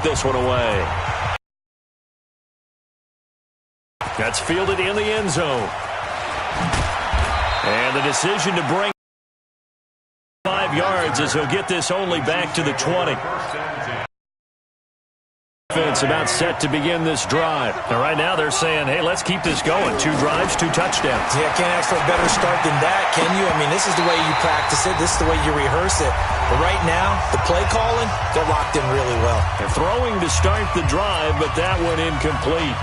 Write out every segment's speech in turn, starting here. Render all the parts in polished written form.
this one away. That's fielded in the end zone. And the decision to bring 5 yards as he'll get this only back to the 20. Offense about set to begin this drive. And right now they're saying, hey, let's keep this going. 2 drives, 2 touchdowns. Yeah, can't ask for a better start than that, can you? I mean, this is the way you practice it. This is the way you rehearse it. But right now, the play calling, they're locked in really well. They're throwing to start the drive, but that one incomplete.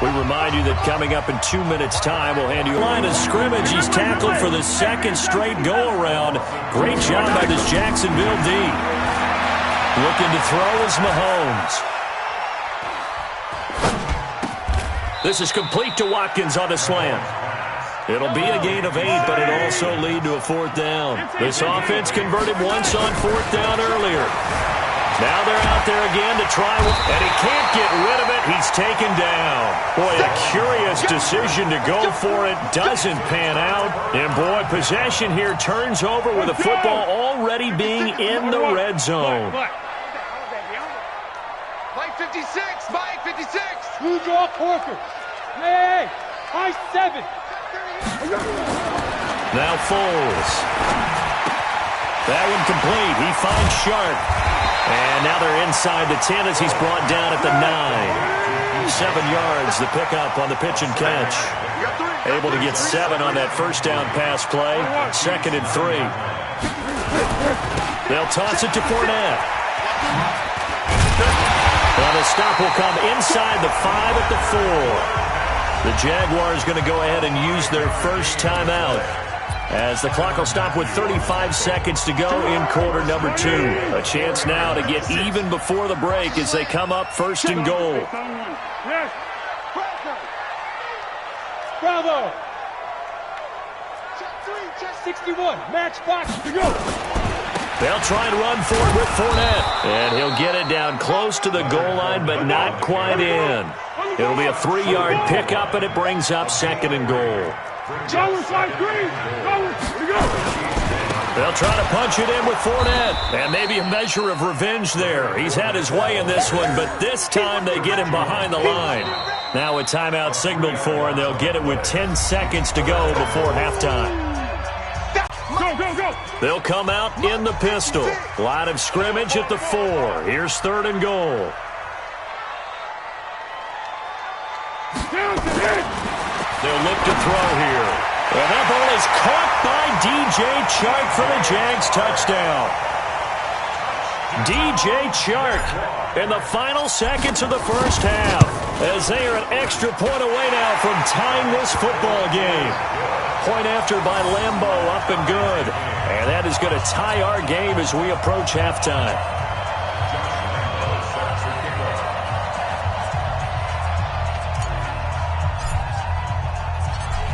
We remind you that coming up in 2 minutes' time, we'll hand you a line of scrimmage. He's tackled for the 2nd straight go-around. Great job by this Jacksonville D. Looking to throw is Mahomes. This is complete to Watkins on the slant. It'll be a gain of 8, but it'll also lead to a 4th down. This offense converted once on 4th down earlier. Now they're out there again to try, and he can't get rid of it. He's taken down. Boy, a curious decision to go for it. Doesn't pan out. And, boy, possession here turns over with the football already being in the red zone. Mike 56, Mike 56. Blue draw Corker. Hey, high 7. Now Foles. That one complete. He finds Sharp. And now they're inside the 10 as he's brought down at the 9. 7 yards, the pickup on the pitch and catch. Able to get 7 on that first down pass play. 2nd and 3. They'll toss it to Fournette. Well, the stop will come inside the 5 at the 4. The Jaguars going to go ahead and use their first timeout, as the clock will stop with 35 seconds to go in quarter number 2. A chance now to get even before the break as they come up 1st and goal. Bravo. 61, match box to go. They'll try and run for it with Fournette. And he'll get it down close to the goal line, but not quite in. It'll be a 3-yard pickup, and it brings up 2nd and goal. They'll try to punch it in with Fournette. And maybe a measure of revenge there. He's had his way in this one, but this time they get him behind the line. Now a timeout signaled for, and they'll get it with 10 seconds to go before halftime. They'll come out in the pistol. Line of scrimmage at the 4. Here's 3rd and goal. They'll look to throw here. And that ball is caught by DJ Chark for the Jags touchdown. DJ Chark in the final seconds of the first half, as they are an extra point away now from tying this football game. Point after by Lambeau, up and good. And that is going to tie our game as we approach halftime.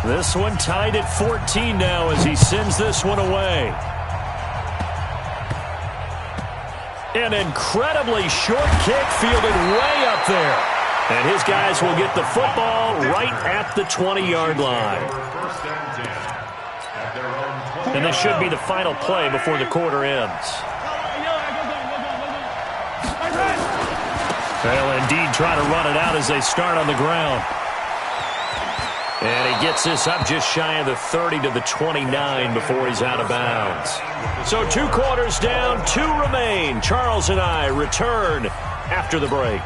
This one tied at 14 now as he sends this one away. An incredibly short kick fielded way up there. And his guys will get the football right at the 20-yard line. And this should be the final play before the quarter ends. They'll indeed try to run it out as they start on the ground. And he gets this up just shy of the 30 to the 29 before he's out of bounds. So 2 quarters down, 2 remain. Charles and I return after the break.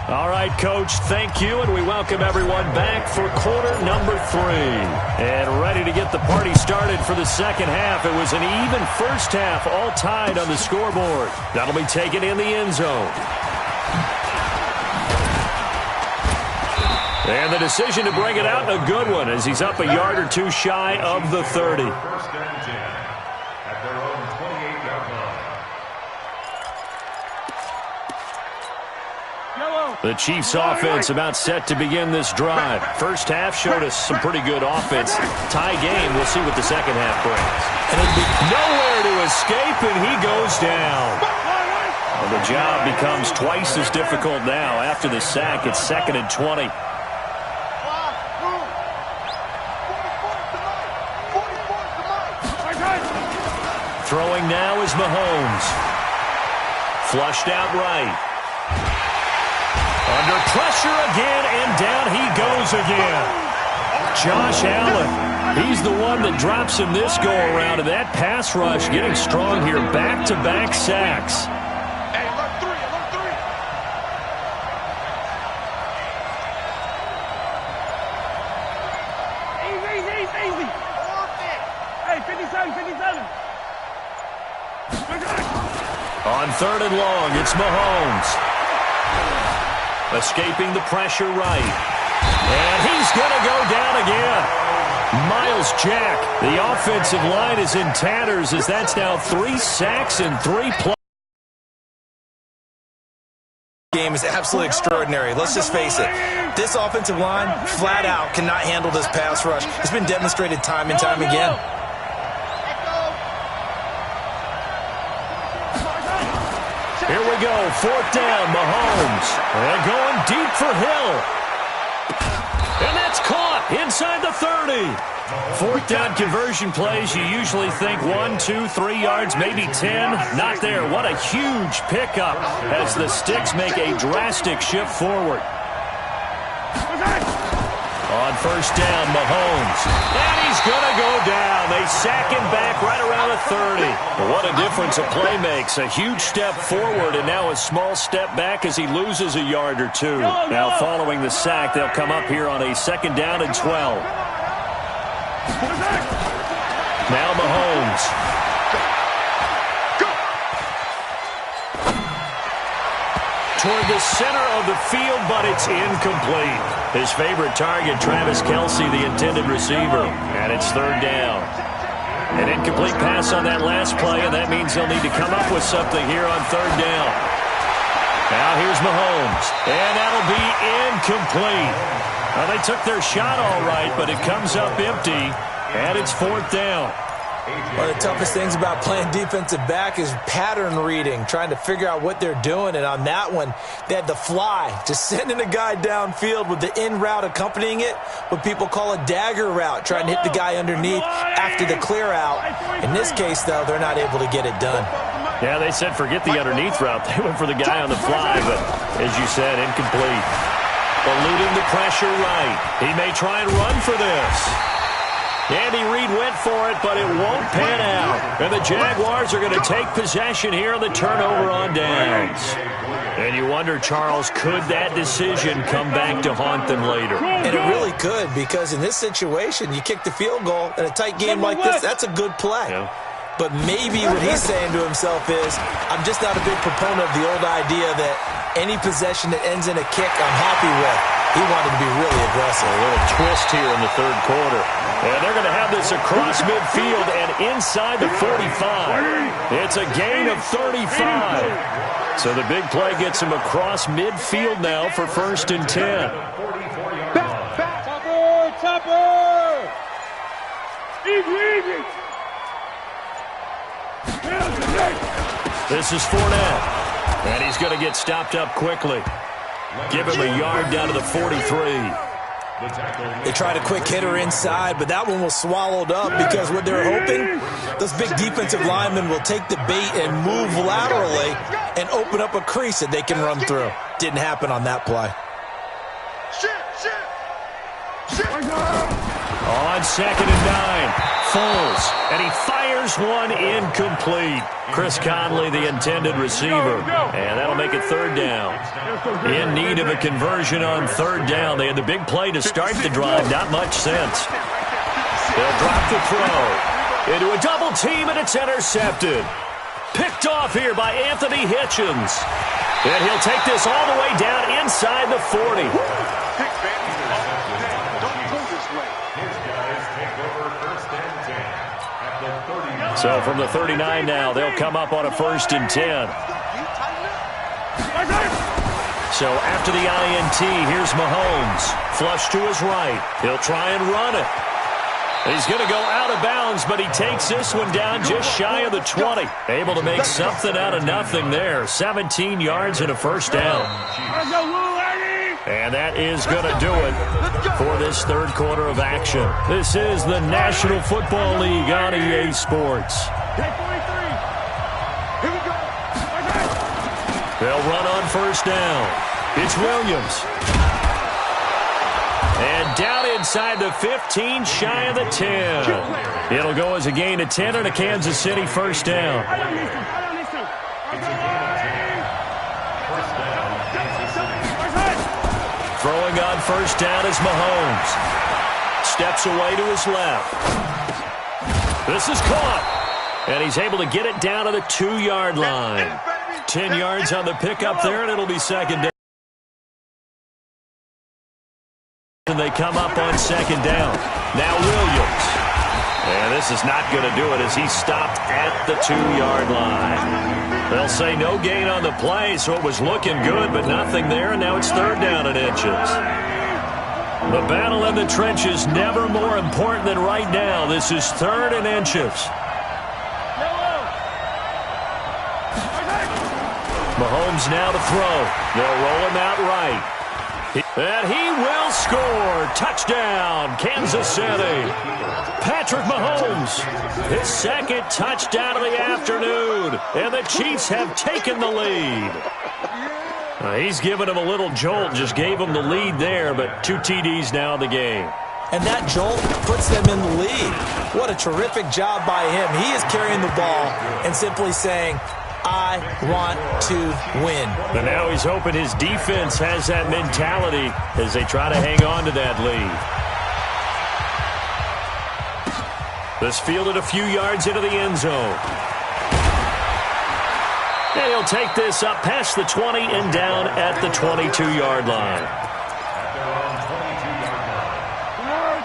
All right, Coach, thank you, and we welcome everyone back for quarter number 3. And ready to get the party started for the second half. It was an even first half, all tied on the scoreboard. That'll be taken in the end zone. And the decision to bring it out, a good one, as he's up a yard or 2 shy of the 30. The Chiefs offense about set to begin this drive. First half showed us some pretty good offense. Tie game, we'll see what the second half brings. And it'll be nowhere to escape, and he goes down. Well, the job becomes twice as difficult now after the sack. It's 2nd and 20. Throwing now is Mahomes. Flushed out right. Under pressure again, and down he goes again. Josh Allen, he's the one that drops him this go-around, and that pass rush getting strong here. Back-to-back sacks. Hey, alert three, alert three. Easy. Hey, 57. On 3rd and long, it's Mahomes. Escaping the pressure right. And he's going to go down again. Miles Jack, the offensive line is in tatters as that's now 3 sacks and 3 plays. Game is absolutely extraordinary. Let's just face it. This offensive line, flat out, cannot handle this pass rush. It's been demonstrated time and time again. Here we go, 4th down, Mahomes. And going deep for Hill. And that's caught inside the 30. 4th down conversion plays, you usually think 1, 2, 3 yards, maybe 10. Not there. What a huge pickup as the Sticks make a drastic shift forward. On 1st down, Mahomes. And he's going to go down. They sack him back right around the 30. But what a difference a play makes. A huge step forward and now a small step back as he loses a yard or 2. Now following the sack, they'll come up here on a 2nd down and 12. Now Mahomes. Toward the center of the field, but it's incomplete. His favorite target, Travis Kelce, the intended receiver. And it's 3rd down. An incomplete pass on that last play, and that means they'll need to come up with something here on 3rd down. Now here's Mahomes, and that'll be incomplete. Well, they took their shot all right, but it comes up empty, and it's 4th down. One of the toughest things about playing defensive back is pattern reading, trying to figure out what they're doing. And on that one, they had the fly, just sending a guy downfield with the in route accompanying it, what people call a dagger route, trying to hit the guy underneath after the clear out. In this case, though, they're not able to get it done. Yeah, they said forget the underneath route. They went for the guy on the fly, but as you said, incomplete. Eluding the pressure right. He may try and run for this. Andy Reid went for it, but it won't pan out. And the Jaguars are going to take possession here on the turnover on downs. And you wonder, Charles, could that decision come back to haunt them later? And it really could, because in this situation, you kick the field goal in a tight game like this, that's a good play. Yeah. But maybe what he's saying to himself is, I'm just not a big proponent of the old idea that any possession that ends in a kick I'm happy with. He wanted to be really aggressive. A little twist here in the 3rd quarter. And they're going to have this across midfield and inside the 45. It's a gain of 35. So the big play gets him across midfield now for 1st and 10. Topper! Easy! This is Fournette. And he's going to get stopped up quickly. Give him a yard down to the 43. They tried a quick hitter inside, but that one was swallowed up because what they're hoping, those big defensive linemen will take the bait and move laterally and open up a crease that they can run through. Didn't happen on that play. On 2nd and 9, Foles, and he fires one incomplete. Chris Conley, the intended receiver, and that'll make it 3rd down. In need of a conversion on 3rd down. They had the big play to start the drive, not much sense. They'll drop the throw into a double team, and it's intercepted. Picked off here by Anthony Hitchens. And he'll take this all the way down inside the 40. So from the 39 now, they'll come up on a 1st and 10. So after the INT, here's Mahomes. Flush to his right. He'll try and run it. He's going to go out of bounds, but he takes this one down just shy of the 20. Able to make something out of nothing there. 17 yards and a 1st down. And that is going to do it for this 3rd quarter of action. This is the National Football League on EA Sports. They'll run on first down. It's Williams. And down inside the 15, shy of the 10. It'll go as a gain of 10 and a Kansas City first down. Throwing on first down is Mahomes. Steps away to his left. This is caught. And he's able to get it down to the 2-yard line. 10 yards on the pickup there, and it'll be second down. And they come up on second down. Now Williams. And this is not going to do it as he stopped at the 2-yard line. They'll say no gain on the play, so it was looking good, but nothing there, and now it's third down and inches. The battle in the trenches never more important than right now. This is third and inches. Mahomes now to throw. They'll roll him out right. And he will score. Touchdown, Kansas City. Patrick Mahomes, his second touchdown of the afternoon. And the Chiefs have taken the lead. He's given him a little jolt, just gave him the lead there, but 2 TDs now in the game. And that jolt puts them in the lead. What a terrific job by him. He is carrying the ball and simply saying, I want to win. And now he's hoping his defense has that mentality as they try to hang on to that lead. This fielded a few yards into the end zone. And he'll take this up past the 20 and down at the 22-yard line.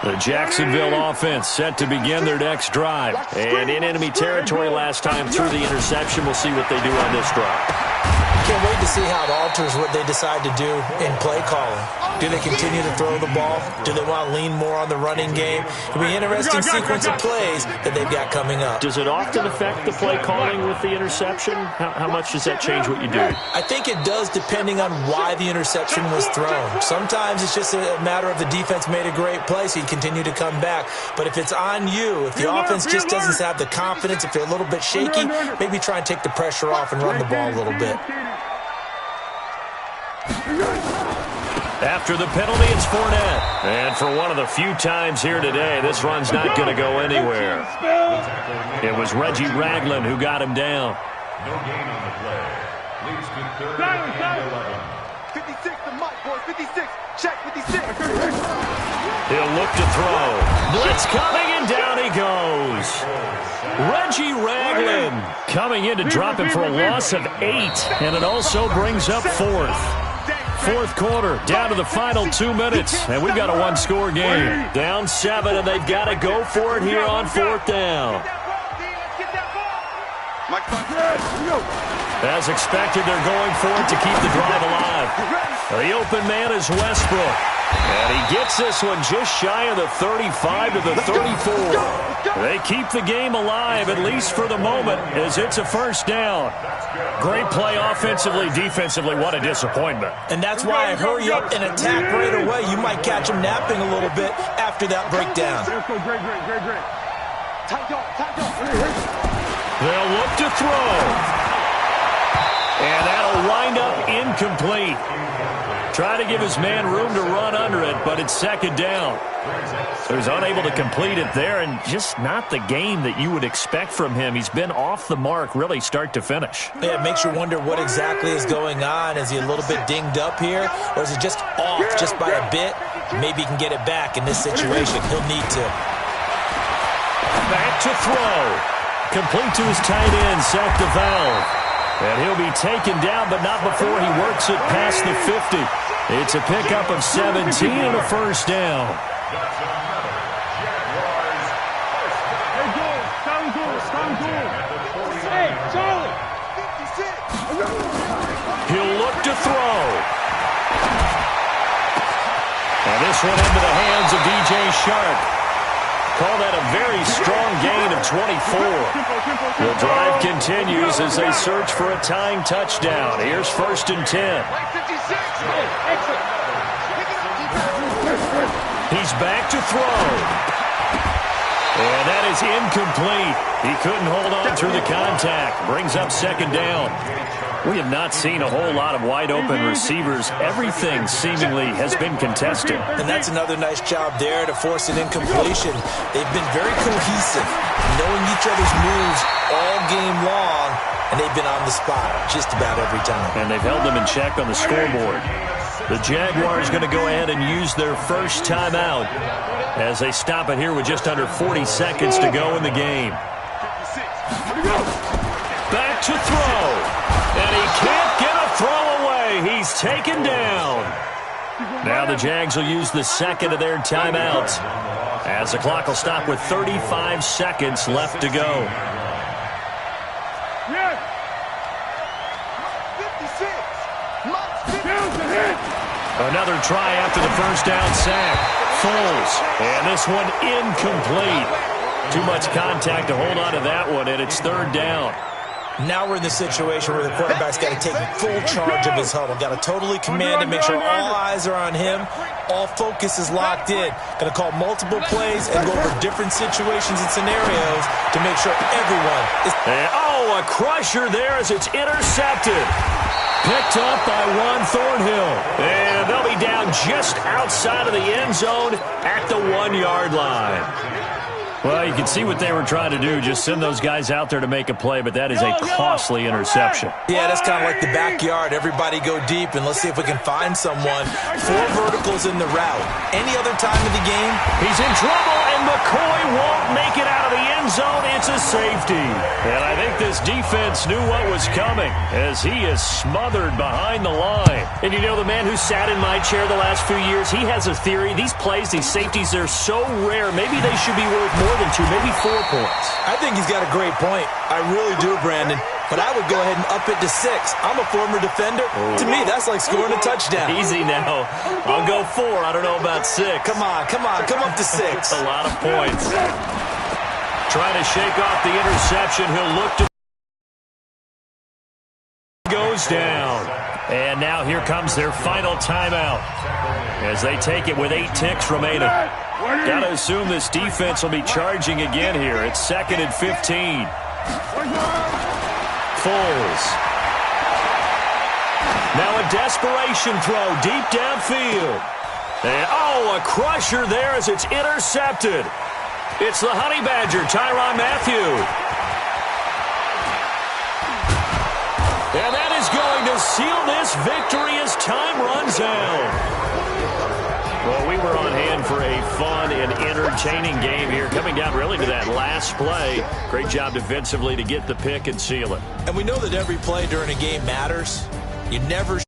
The Jacksonville offense set to begin their next drive. And in enemy territory last time through the interception. We'll see what they do on this drive. Can't wait to see how it alters what they decide to do in play calling. Do they continue to throw the ball? Do they want to lean more on the running game? It'll be an interesting sequence of plays that they've got coming up. Does it often affect the play calling with the interception? How much does that change what you do? I think it does, depending on why the interception was thrown. Sometimes it's just a matter of the defense made a great play, so you continue to come back. But if it's on you, if the offense just doesn't have the confidence, if they're a little bit shaky, maybe try and take the pressure off and run the ball a little bit. After the penalty, it's Fournette. And for one of the few times here today, this run's not going to go anywhere. It was Reggie Ragland who got him down. No gain on the play. Leads to third and 11. 56 to Mike, boys. 56. Check 56. He'll look to throw. Blitz coming, and down he goes. Reggie Ragland coming in to drop him for a loss of 8. And it also brings up fourth. Fourth quarter, down to the final 2 minutes, and we've got a one-score game. Down 7, and they've got to go for it here on fourth down. As expected, they're going for it to keep the drive alive. The open man is Westbrook, and he gets this one just shy of the 35 to the 34. They keep the game alive, at least for the moment, as it's a first down. Great play offensively, defensively. What a disappointment. And that's why I hurry up and attack right away. You might catch him napping a little bit after that breakdown. Great. They'll look to throw. And that'll wind up incomplete. Try to give his man room to run under it, but it's second down. So he's unable to complete it there, and just not the game that you would expect from him. He's been off the mark, really, start to finish. Yeah, it makes you wonder what exactly is going on. Is he a little bit dinged up here, or is it just off just by a bit? Maybe he can get it back in this situation. He'll need to. Back to throw. Complete to his tight end, Zach DeValve. And he'll be taken down, but not before he works it past the 50. It's a pickup of 17 and a first down. Hey, Charlie. He'll look to throw. And this one into the hands of DJ Shark. Call that a very strong gain of 24. The drive continues as they search for a tying touchdown. Here's first and 10. He's back to throw. And that is incomplete. He couldn't hold on through the contact. Brings up second down. We have not seen a whole lot of wide-open receivers. Everything seemingly has been contested. And that's another nice job there to force an incompletion. They've been very cohesive, knowing each other's moves all game long, and they've been on the spot just about every time. And they've held them in check on the scoreboard. The Jaguars going to go ahead and use their first timeout as they stop it here with just under 40 seconds to go in the game. Back to throw. And he can't get a throw away. He's taken down. Now the Jags will use the second of their timeouts as the clock will stop with 35 seconds left to go. Another try after the first down sack. Foles. And this one incomplete. Too much contact to hold on to that one, and it's third down. Now we're in the situation where the quarterback's got to take full charge of his huddle. Got to totally command and make sure all eyes are on him. All focus is locked in. Got to call multiple plays and go over different situations and scenarios to make sure everyone is... Oh, a crusher there as it's intercepted. Picked up by Juan Thornhill. And they'll be down just outside of the end zone at the 1-yard line. Well, you can see what they were trying to do, just send those guys out there to make a play, but that is a costly interception. Yeah, that's kind of like the backyard. Everybody go deep, and let's see if we can find someone. 4 verticals in the route. Any other time of the game? He's in trouble, and McCoy won't make it out of the end zone. It's a safety. And I think this defense knew what was coming as he is smothered behind the line. And you know, the man who sat in my chair the last few years, he has a theory. These plays, these safeties, they're so rare. Maybe they should be worth more than 2, maybe 4 points. I think he's got a great point. I really do, Brandon. But I would go ahead and up it to 6. I'm a former defender. Oh. To me, that's like scoring a touchdown. Easy now. I'll go 4. I don't know about 6. Come on. Come up to 6. A lot of points. Trying to shake off the interception. He'll look to... Goes down. And now here comes their final timeout as they take it with 8 ticks remaining. Got to assume this defense will be charging again here. It's 2nd and 15. Foles. Now a desperation throw deep downfield. And a crusher there as it's intercepted. It's the Honey Badger, Tyrann Mathieu. And that is going to seal this victory as time runs out. Well, we were on hand for a fun and entertaining game here, coming down really to that last play. Great job defensively to get the pick and seal it. And we know that every play during a game matters. You never...